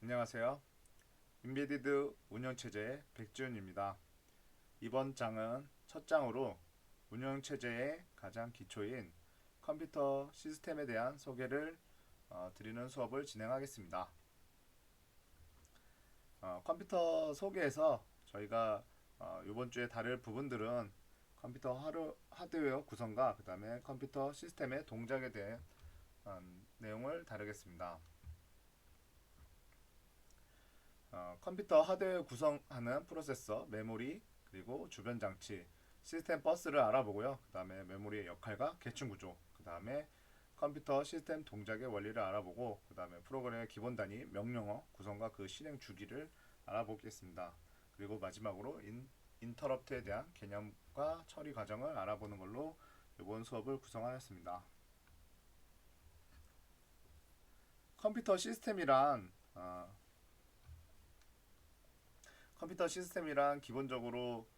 안녕하세요. 인베디드 운영체제의 백지훈입니다. 이번 장은 첫 장으로 운영체제의 가장 기초인 컴퓨터 시스템에 대한 소개를 드리는 수업을 진행하겠습니다. 컴퓨터 소개에서 저희가 이번 주에 다룰 부분들은 컴퓨터 하드웨어 구성과 그 다음에 컴퓨터 시스템의 동작에 대한 내용을 다루겠습니다. 컴퓨터 하드웨어 구성하는 프로세서, 메모리, 그리고 주변 장치, 시스템 버스를 알아보고요. 그 다음에 메모리의 역할과 계층 구조, 그 다음에 컴퓨터 시스템 동작의 원리를 알아보고, 그 다음에 프로그램의 기본 단위, 명령어 구성과 그 실행 주기를 알아보겠습니다. 그리고 마지막으로 인터럽트에 대한 개념과 처리 과정을 알아보는 걸로 이번 수업을 구성하였습니다. 컴퓨터 시스템이란 기본적으로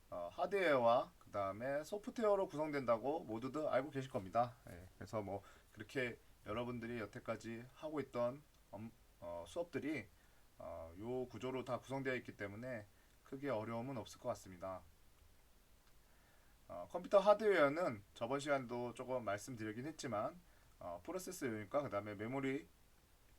하드웨어와 그 다음에 소프트웨어로 구성된다고 모두들 알고 계실 겁니다. 예, 그래서 뭐 그렇게 여러분들이 여태까지 하고 있던 수업들이 요 구조로 다 구성되어 있기 때문에 크게 어려움은 없을 것 같습니다. 컴퓨터 하드웨어는 저번 시간도 조금 말씀드리긴 했지만 프로세서 유닛과 그 다음에 메모리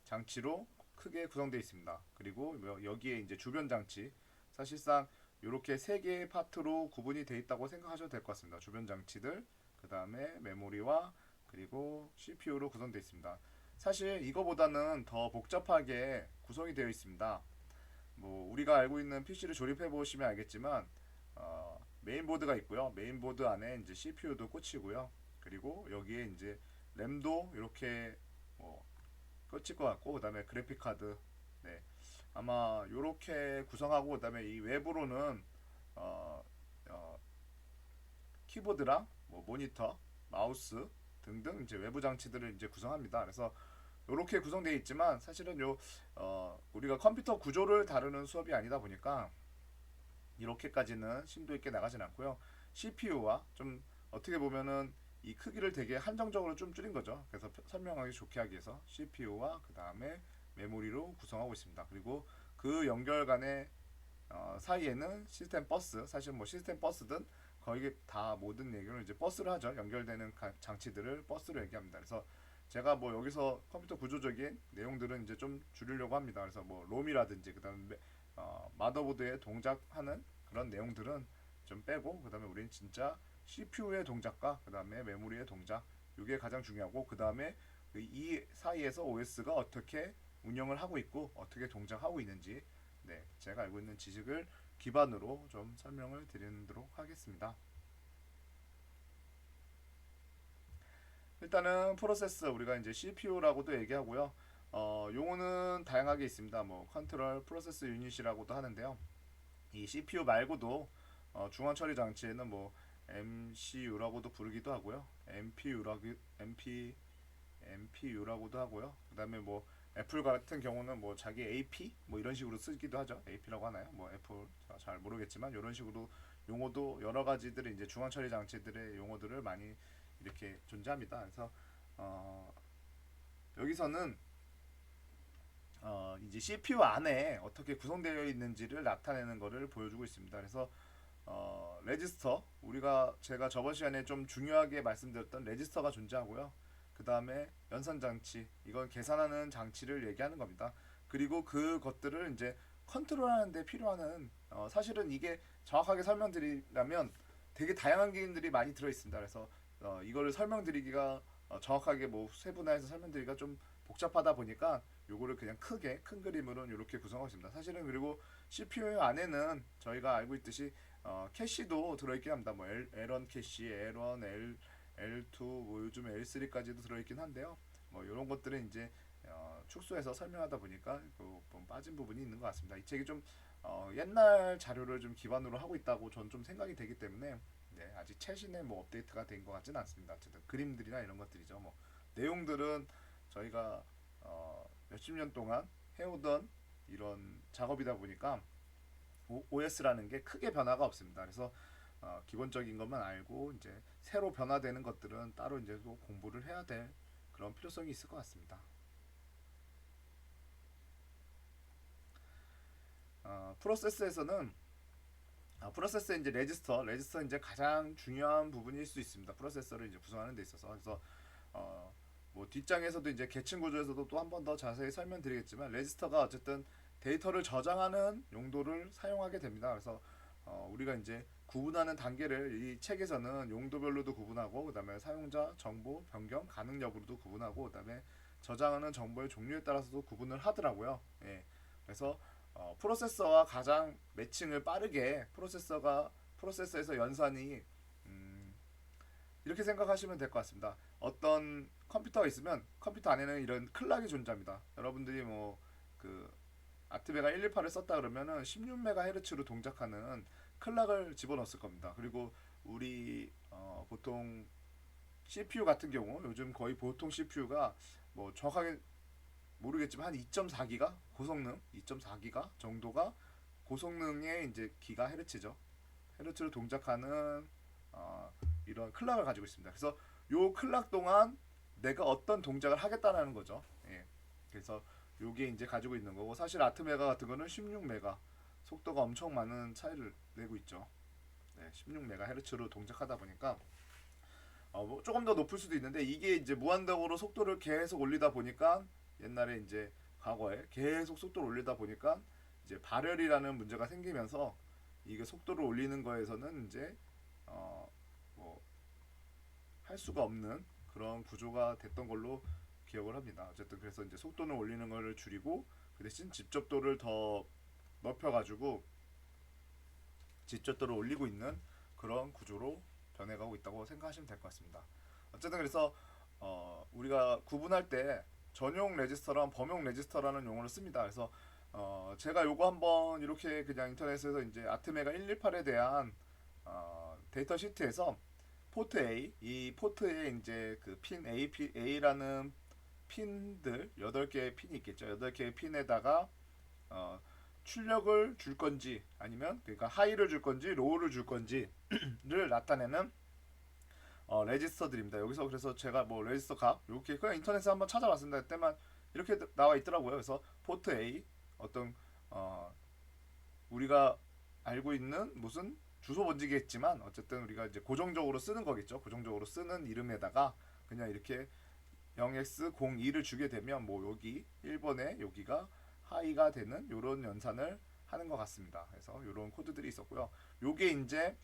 장치로 크게 구성되어 있습니다. 그리고 여기에 이제 주변 장치, 사실상 이렇게 세 개의 파트로 구분이 되어 있다고 생각하셔도 될 것 같습니다. 주변 장치들, 그 다음에 메모리와 그리고 CPU로 구성되어 있습니다. 사실 이거보다는 더 복잡하게 구성이 되어 있습니다. 뭐 우리가 알고 있는 PC를 조립해 보시면 알겠지만 메인보드가 있고요. 메인보드 안에 이제 CPU도 꽂히고요. 그리고 여기에 이제 램도 이렇게 뭐 끝일 것 같고, 그다음에 그래픽 카드, 네, 아마 이렇게 구성하고, 그다음에 이 외부로는 어, 어, 키보드랑 뭐 모니터, 마우스 등등 이제 외부 장치들을 이제 구성합니다. 그래서 이렇게 구성되어 있지만 사실은 우리가 컴퓨터 구조를 다루는 수업이 아니다 보니까 이렇게까지는 심도 있게 나가진 않고요. CPU와 좀 어떻게 보면은 이 크기를 되게 한정적으로 좀 줄인 거죠. 그래서 설명하기 좋게 하기 위해서 CPU와 그 다음에 메모리로 구성하고 있습니다. 그리고 그 연결 간의 사이에는 시스템 버스, 사실 뭐 시스템 버스든 거의 다 모든 얘기를 이제 버스를 하죠. 연결되는 장치들을 버스로 얘기합니다. 그래서 제가 뭐 여기서 컴퓨터 구조적인 내용들은 이제 좀 줄이려고 합니다. 그래서 뭐 롬이라든지 그다음에 마더보드에 동작하는 그런 내용들은 좀 빼고, 그다음에 우리는 진짜 CPU의 동작과 그다음에 메모리의 동작, 이게 가장 중요하고, 그다음에 이 사이에서 OS가 어떻게 운영을 하고 있고 어떻게 동작하고 있는지, 네, 제가 알고 있는 지식을 기반으로 좀 설명을 드리도록 하겠습니다. 일단은 프로세서, 우리가 이제 CPU라고도 얘기하고요. 용어는 다양하게 있습니다. 뭐 컨트롤 프로세스 유닛이라고도 하는데요. 이 CPU 말고도 중앙 처리 장치에는 뭐 MCU라고도 부르기도 하고요. MPU라고도 하고요. 그다음에 뭐 애플 같은 경우는 뭐 자기 AP 뭐 이런 식으로 쓰기도 하죠. AP라고 하나요? 뭐 애플 잘 모르겠지만 이런 식으로 용어도 여러 가지들이 이제 중앙 처리 장치들의 용어들을 많이 이렇게 존재합니다. 그래서 어, 여기서는 이제 CPU 안에 어떻게 구성되어 있는지를 나타내는 것을 보여주고 있습니다. 그래서 레지스터, 우리가 제가 저번 시간에 좀 중요하게 말씀드렸던 레지스터가 존재하고요. 그 다음에 연산 장치, 이건 계산하는 장치를 얘기하는 겁니다. 그리고 그것들을 이제 컨트롤하는 데 필요한 사실은 이게 정확하게 설명드리려면 되게 다양한 기능들이 많이 들어 있습니다. 그래서 이거를 설명드리기가 정확하게 뭐 세분화해서 설명드리기가 좀 복잡하다 보니까 요거를 그냥 크게 큰 그림으로 이렇게 구성하고 있습니다. 사실은 그리고 CPU 안에는 저희가 알고 있듯이 캐시도 들어있긴 합니다. 뭐 L1 캐시, L1, L2, 뭐 요즘 L3까지도 들어있긴 한데요. 뭐 이런 것들은 이제 축소해서 설명하다 보니까 그좀 빠진 부분이 있는 것 같습니다. 이 책이 좀 옛날 자료를 좀 기반으로 하고 있다고 전 좀 생각이 되기 때문에, 네, 아직 최신의 뭐 업데이트가 된 것 같지는 않습니다. 어쨌든 그림들이나 이런 것들이죠. 뭐 내용들은 저희가 몇십 년 동안 해오던 이런 작업이다 보니까 OS라는 게 크게 변화가 없습니다. 그래서 기본적인 것만 알고 이제 새로 변화되는 것들은 따로 이제 또 공부를 해야 될 그런 필요성이 있을 것 같습니다. 프로세스에서는 프로세스의 이제 레지스터 이제 가장 중요한 부분일 수 있습니다. 프로세서를 이제 구성하는 데 있어서. 그래서 뭐 뒷장에서도 이제 계층 구조에서도 또 한 번 더 자세히 설명드리겠지만, 레지스터가 어쨌든 데이터를 저장하는 용도를 사용하게 됩니다. 그래서 우리가 이제 구분하는 단계를 이 책에서는 용도별로도 구분하고, 그다음에 사용자 정보 변경 가능 여부로도 구분하고, 그다음에 저장하는 정보의 종류에 따라서도 구분을 하더라고요. 예. 그래서 프로세서와 가장 매칭을 빠르게 프로세서에서 연산이 이렇게 생각하시면 될 것 같습니다. 어떤 컴퓨터가 있으면 컴퓨터 안에는 이런 클락이 존재합니다. 여러분들이 뭐 그 아트메가 128을 썼다 그러면은 16MHz로 동작하는 클락을 집어넣었을 겁니다. 그리고 우리 보통 CPU 같은 경우 요즘 거의 보통 CPU가 뭐 정확하게 모르겠지만 한 2.4기가 고성능 2.4기가 정도가 고성능의 이제 기가 헤르츠죠. 헤르츠로 동작하는 이런 클락을 가지고 있습니다. 그래서 요 클락 동안 내가 어떤 동작을 하겠다는 거죠. 예. 그래서 요게 이제 가지고 있는 거고, 사실 아트메가 같은 거는 16메가 속도가 엄청 많은 차이를 내고 있죠. 네, 16MHz로 동작하다 보니까 뭐 조금 더 높을 수도 있는데, 이게 이제 무한정으로 속도를 계속 올리다 보니까 옛날에 이제 과거에 계속 속도를 올리다 보니까 이제 발열이라는 문제가 생기면서 이게 속도를 올리는 거에서는 이제 뭐 할 수가 없는 그런 구조가 됐던 걸로 기억을 합니다. 어쨌든 그래서 이제 속도는 올리는 거를 줄이고, 그 대신 집접도를 더 넓혀가지고 집접도를 올리고 있는 그런 구조로 변해가고 있다고 생각하시면 될 것 같습니다. 어쨌든 그래서 우리가 구분할 때 전용 레지스터랑 범용 레지스터라는 용어를 씁니다. 그래서 제가 요거 한번 이렇게 그냥 인터넷에서 이제 아트메가 118에 대한 데이터 시트에서 포트 A, 이 포트에 이제 그 핀 A라는 핀들 8개의 핀이 있겠죠. 8개의 핀에다가 어, 출력을 줄 건지, 아니면 그러니까 하이를 줄 건지 로우를 줄 건지를 나타내는 레지스터들입니다. 여기서 그래서 제가 뭐 레지스터 값 이렇게 그냥 인터넷에 한번 찾아봤습니다. 그때만 이렇게 나와 있더라고요. 그래서 포트 A 어떤 우리가 알고 있는 무슨 주소 번지겠지만, 어쨌든 우리가 이제 고정적으로 쓰는 거겠죠. 고정적으로 쓰는 이름에다가 그냥 이렇게 0x02를 주게 되면 뭐 여기 1번에 여기가 하이가 되는 이런 연산을 하는 것 같습니다. 그래서 이런 코드들이 있었고요. 요게 이제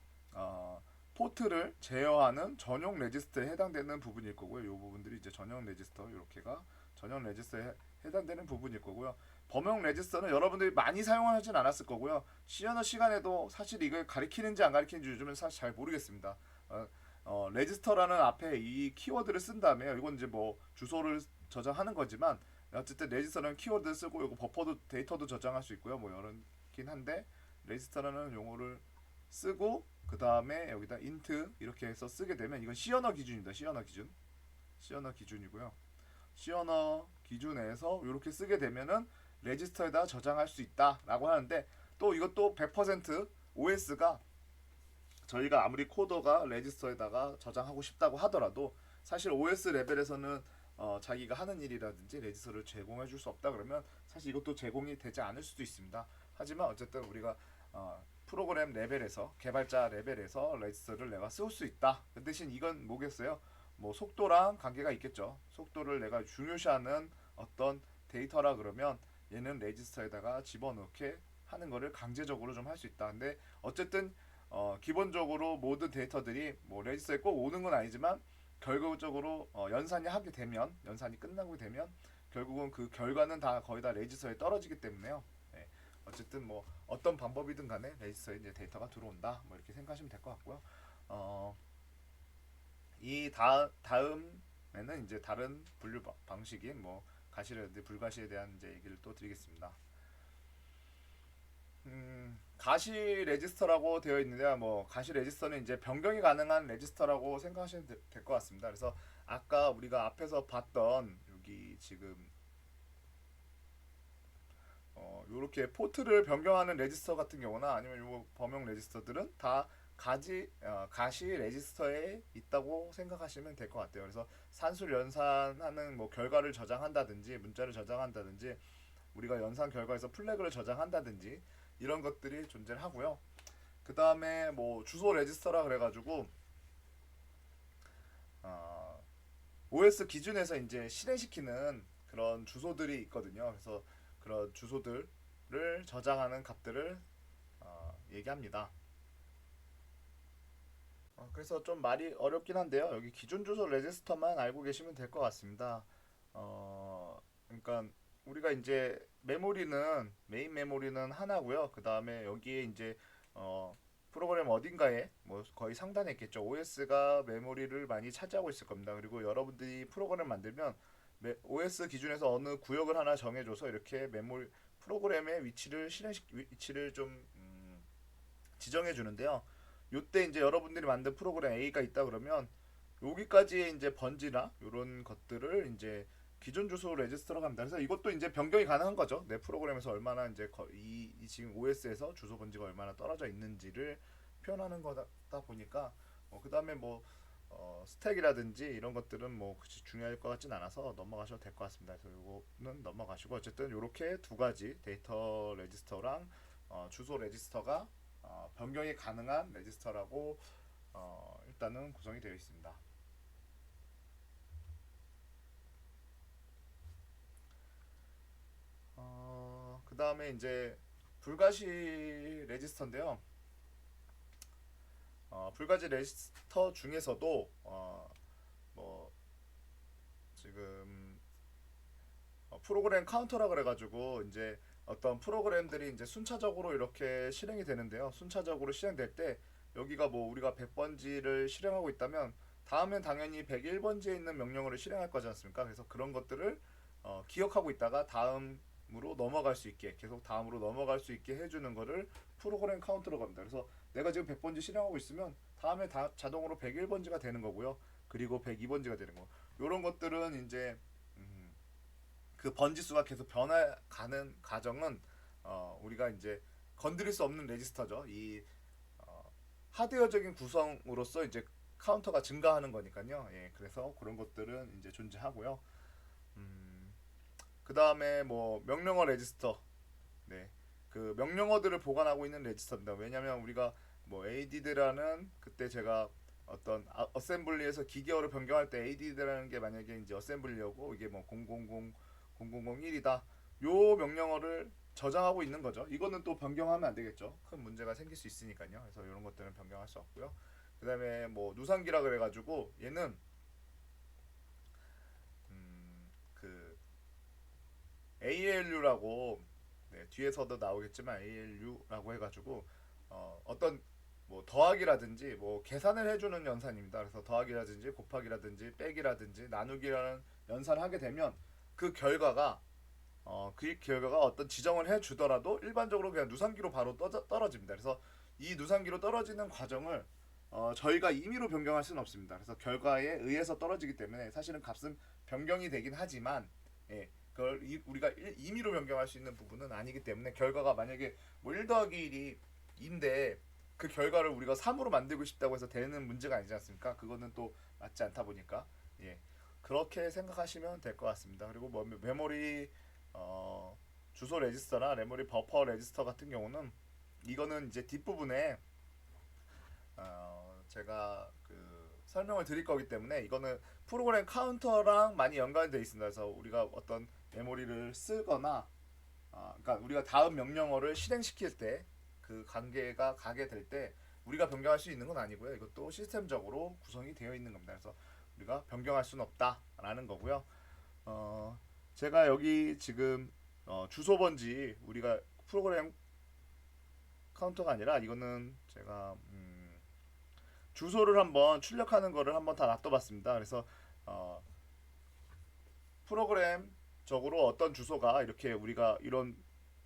포트를 제어하는 전용 레지스터에 해당되는 부분일 거고요. 이 부분들이 이제 전용 레지스터, 이렇게가 전용 레지스터에 해당되는 부분일 거고요. 범용 레지스터는 여러분들이 많이 사용하진 않았을 거고요. 시연어 시간에도 사실 이걸 가리키는지 안 가리키는지 요즘은 사실 잘 모르겠습니다. 레지스터라는 앞에 이 키워드를 쓴 다음에, 이건 이제 뭐 주소를 저장하는 거지만 어쨌든 레지스터라는 키워드를 쓰고, 이거 버퍼도 데이터도 저장할 수 있고요. 뭐 여러긴 한데, 레지스터라는 용어를 쓰고 그 다음에 여기다 int 이렇게 해서 쓰게 되면, 이건 시언어 기준입니다. 시언어 기준이고요. 시언어 기준에서 이렇게 쓰게 되면은 레지스터에다 저장할 수 있다라고 하는데, 또 이것도 100% OS가 저희가 아무리 코더가 레지스터에다가 저장하고 싶다고 하더라도 사실 OS 레벨에서는 자기가 하는 일이라든지 레지스터를 제공해 줄 수 없다 그러면 사실 이것도 제공이 되지 않을 수도 있습니다. 하지만 어쨌든 우리가 프로그램 레벨에서, 개발자 레벨에서 레지스터를 내가 쓸 수 있다. 그 대신 이건 뭐겠어요? 뭐 속도랑 관계가 있겠죠. 속도를 내가 중요시하는 어떤 데이터라 그러면 얘는 레지스터에다가 집어넣게 하는 거를 강제적으로 좀 할 수 있다. 근데 어쨌든 기본적으로 모든 데이터들이 뭐 레지스터에 꼭 오는 건 아니지만, 결과적으로 연산이 끝나고 되면 결국은 그 결과는 다 거의 다 레지스터에 떨어지기 때문에요. 네. 어쨌든 뭐 어떤 방법이든 간에 레지스터에 이제 데이터가 들어온다, 뭐 이렇게 생각하시면 될 것 같고요. 이 다음에는 이제 다른 분류 방식인 뭐 가시라든지 불가시에 대한 이제 얘기를 또 드리겠습니다. 가시 레지스터라고 되어 있는데요. 뭐 가시 레지스터는 이제 변경이 가능한 레지스터라고 생각하시면 될 것 같습니다. 그래서 아까 우리가 앞에서 봤던 여기 지금 요렇게 포트를 변경하는 레지스터 같은 경우나 아니면 요 범용 레지스터들은 다 가시 레지스터에 있다고 생각하시면 될 것 같아요. 그래서 산술 연산하는 뭐 결과를 저장한다든지 문자를 저장한다든지, 우리가 연산 결과에서 플래그를 저장한다든지, 이런 것들이 존재를 하고요. 그 다음에 뭐 주소 레지스터라 그래가지고 어, OS 기준에서 이제 실행시키는 그런 주소들이 있거든요. 그래서 그런 주소들을 저장하는 값들을 얘기합니다. 그래서 좀 말이 어렵긴 한데요. 여기 기준 주소 레지스터만 알고 계시면 될 것 같습니다. 그러니까 우리가 이제 메모리는 메인 메모리는 하나고요. 그 다음에 여기에 이제 어, 프로그램 어딘가에 뭐 거의 상단에 있겠죠. OS가 메모리를 많이 차지하고 있을 겁니다. 그리고 여러분들이 프로그램 만들면 OS 기준에서 어느 구역을 하나 정해줘서 이렇게 메모리 프로그램의 위치를 좀 지정해 주는데요. 요때 이제 여러분들이 만든 프로그램 A가 있다 그러면 여기까지의 이제 번지나 이런 것들을 이제 기존 주소 레지스터로 갑니다. 그래서 이것도 이제 변경이 가능한 거죠. 내 프로그램에서 얼마나 이제 이 지금 OS에서 주소 번지가 얼마나 떨어져 있는지를 표현하는 거다 보니까 그 다음에 뭐 스택이라든지 이런 것들은 뭐 그렇게 중요할 것 같진 않아서 넘어가셔도 될 것 같습니다. 그래서 이거는 넘어가시고 어쨌든 이렇게 두 가지 데이터 레지스터랑 주소 레지스터가 변경이 가능한 레지스터라고 일단은 구성이 되어 있습니다. 그 다음에 이제 불가시 레지스터인데요. 불가지 레지스터 중에서도 뭐 지금 프로그램 카운터라 그래가지고 이제 어떤 프로그램들이 이제 순차적으로 이렇게 실행이 되는데요. 순차적으로 실행될 때 여기가 뭐 우리가 100번지를 실행하고 있다면 다음엔 당연히 101번지에 있는 명령어를 실행할 거지 않습니까? 그래서 그런 것들을 기억하고 있다가 다음으로 넘어갈 수 있게 계속 다음으로 넘어갈 수 있게 해주는 거를 프로그램 카운터로 갑니다. 그래서 내가 지금 100번지 실행하고 있으면 다음에 자동으로 101번지가 되는 거고요. 그리고 102번지가 되는 거. 이런 것들은 이제 그 번지 수가 계속 변화가는 과정은 우리가 이제 건드릴 수 없는 레지스터죠. 이 하드웨어적인 구성으로서 이제 카운터가 증가하는 거니까요. 예, 그래서 그런 것들은 이제 존재하고요. 그 다음에 뭐 명령어 레지스터, 네, 그 명령어들을 보관하고 있는 레지스터입니다. 왜냐하면 우리가 뭐 add라는 그때 제가 어떤 어셈블리에서 기계어를 변경할 때 add라는 게 만약에 이제 어셈블리어고 이게 뭐 0001이다. 요 명령어를 저장하고 있는 거죠. 이거는 또 변경하면 안 되겠죠. 큰 문제가 생길 수 있으니까요. 그래서 이런 것들은 변경할 수 없고요. 그다음에 뭐 누상기라 그래가지고 얘는 그 ALU라고 네, 뒤에서도 나오겠지만 ALU라고 해가지고 어떤 뭐 더하기라든지 뭐 계산을 해주는 연산입니다. 그래서 더하기라든지 곱하기라든지 빼기라든지 나누기라는 연산을 하게 되면 그 결과가 그 결과가 어떤 지정을 해주더라도 일반적으로 그냥 누상기로 바로 떨어집니다. 그래서 이 누상기로 떨어지는 과정을 저희가 임의로 변경할 수는 없습니다. 그래서 결과에 의해서 떨어지기 때문에 사실은 값은 변경이 되긴 하지만 예, 그걸 우리가 임의로 변경할 수 있는 부분은 아니기 때문에 결과가 만약에 뭐 1 더하기 1이 2인데 그 결과를 우리가 3으로 만들고 싶다고 해서 되는 문제가 아니지 않습니까? 그거는 또 맞지 않다 보니까 예, 그렇게 생각하시면 될 것 같습니다. 그리고 뭐 메모리 주소 레지스터나 메모리 버퍼 레지스터 같은 경우는 이거는 이제 뒷부분에 제가 그 설명을 드릴 거기 때문에 이거는 프로그램 카운터랑 많이 연관이 되어 있습니다. 그래서 우리가 어떤 메모리를 쓰거나 그러니까 우리가 다음 명령어를 실행시킬 때 그 관계가 가게 될 때 우리가 변경할 수 있는 건 아니고요. 이것도 시스템적으로 구성이 되어 있는 겁니다. 그래서 우리가 변경할 수는 없다라는 거고요. 제가 여기 지금 주소 번지 우리가 프로그램 카운터가 아니라 이거는 제가 주소를 한번 출력하는 거를 한번 다 놔둬봤습니다. 그래서 어, 프로그램적으로 어떤 주소가 이렇게 우리가 이런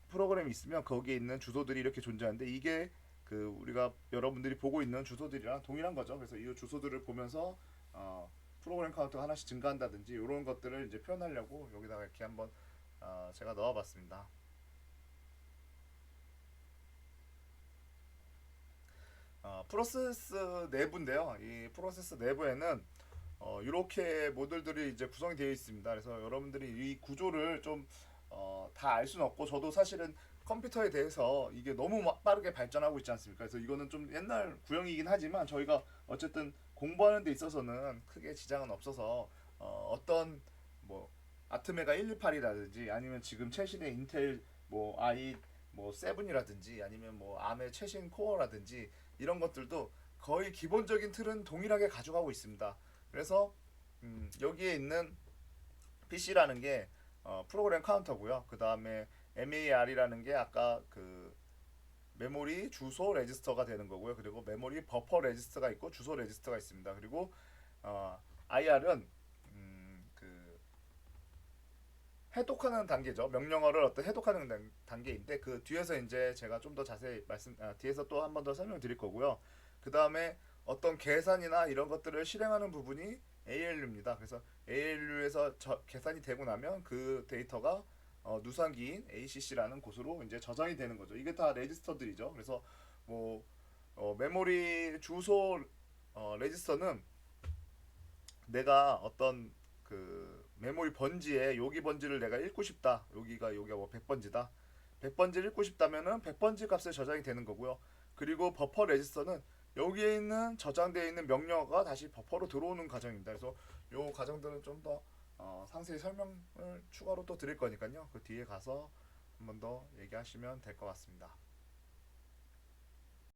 프로그램이 있으면 거기에 있는 주소들이 이렇게 존재하는데 이게 그 우리가 여러분들이 보고 있는 주소들이랑 동일한 거죠. 그래서 이 주소들을 보면서 프로그램 카운트가 하나씩 증가한다든지 이런 것들을 이제 표현하려고 여기다가 이렇게 한번 제가 넣어봤습니다. 프로세스 내부인데요. 이 프로세스 내부에는 이렇게 모듈들이 이제 구성이 되어 있습니다. 그래서 여러분들이 이 구조를 좀 다 알 수는 없고 저도 사실은 컴퓨터에 대해서 이게 너무 빠르게 발전하고 있지 않습니까? 그래서 이거는 좀 옛날 구형이긴 하지만 저희가 어쨌든 공부하는 데 있어서는 크게 지장은 없어서 어떤 뭐 아트메가 128이라든지 아니면 지금 최신의 인텔 뭐 i 뭐 7이라든지 아니면 뭐 암의 최신 코어라든지 이런 것들도 거의 기본적인 틀은 동일하게 가져가고 있습니다. 그래서 여기에 있는 PC라는 게 프로그램 카운터고요. 그 다음에 MAR이라는 게 아까 그 메모리 주소 레지스터가 되는 거고요. 그리고 메모리 버퍼 레지스터가 있고 주소 레지스터가 있습니다. 그리고 IR은 그 해독하는 단계죠. 명령어를 어떤 해독하는 단계인데 그 뒤에서 이제 제가 좀 더 자세히 뒤에서 또 한 번 더 설명드릴 거고요. 그 다음에 어떤 계산이나 이런 것들을 실행하는 부분이 ALU입니다. 그래서 ALU에서 계산이 되고 나면 그 데이터가 누상기인 ACC라는 곳으로 이제 저장이 되는 거죠. 이게 다 레지스터들이죠. 그래서 뭐 메모리 주소 레지스터는 내가 어떤 그 메모리 번지에 여기 번지를 내가 읽고 싶다. 여기가 뭐 100번지다. 100번지를 읽고 싶다면은 100번지 값에 저장이 되는 거고요. 그리고 버퍼 레지스터는 여기에 있는 저장되어 있는 명령어가 다시 버퍼로 들어오는 과정입니다. 그래서 요 과정들은 좀 더 상세히 설명을 추가로 또 드릴 거니까요. 그 뒤에 가서 한 번 더 얘기하시면 될 것 같습니다.